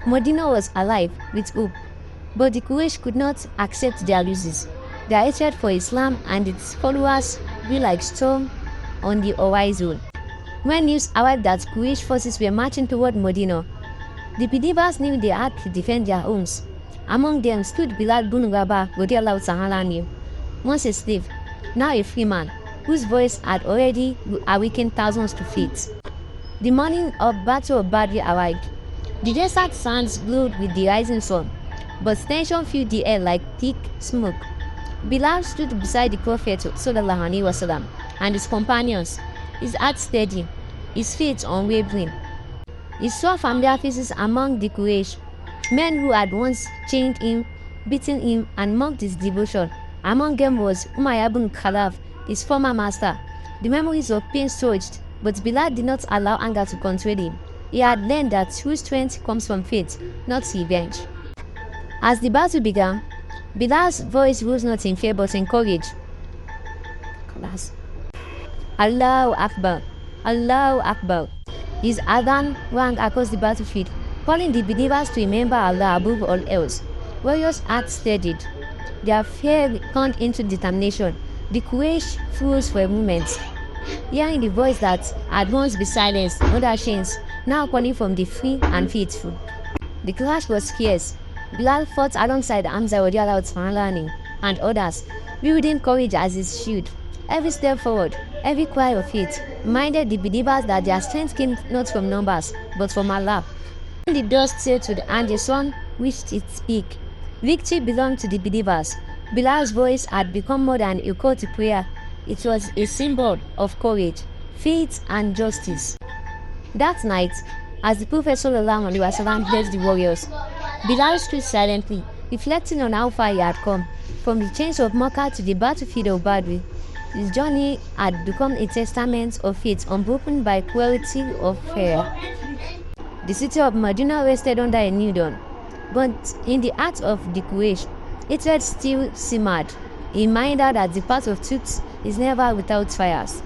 Madinah was alive with hope, but the Quraysh could not accept their losses. Their hatred for Islam and its followers grew like storm on the horizon. When news arrived that Quraysh forces were marching toward Madinah, the believers knew they had to defend their homes. Among them stood Bilāl ibn Rabāh, Allāhu, once a slave, now a free man, whose voice had already awakened thousands to faith. The morning of Battle of Badr arrived. The desert sands glowed with the rising sun, but tension filled the air like thick smoke. Bilal stood beside the Prophet ﷺ and his companions, his heart steady, his faith unwavering. He saw familiar faces among the Quraysh, men who had once chained him, beaten him, and mocked his devotion. Among them was Umar ibn Khalaf, his former master. The memories of pain surged, but Bilal did not allow anger to control him. He had learned that true strength comes from faith, not revenge. As the battle began, Bilal's voice rose not in fear but in courage. Allāhu Akbar, Allāhu Akbar. His Adhan rang across the battlefield, calling the believers to remember Allah above all else. Warriors' hearts steadied, their fear turned into determination. The Quraysh froze for a moment, hearing the voice that had once been silenced under chains, now calling from the free and faithful. The clash was fierce. Bilal fought alongside Hamza and others, wielding courage as his shield. Every step forward, every cry of faith, reminded the believers that their strength came not from numbers, but from Allah. When the dust settled and the sun reached its peak, victory belonged to the believers. Bilal's voice had become more than a call to prayer. It was a symbol of courage, faith, and justice. That night, as the Prophet ﷺ led the warriors, Bilal stood silently, reflecting on how far he had come. From the chains of Makkah to the battlefield of Badr, his journey had become a testament of faith unbroken by cruelty or fear. The city of Madinah rested under a new dawn, but in the heart of the Quraysh, hatred still simmered, a reminder that the path of truth is never without fires.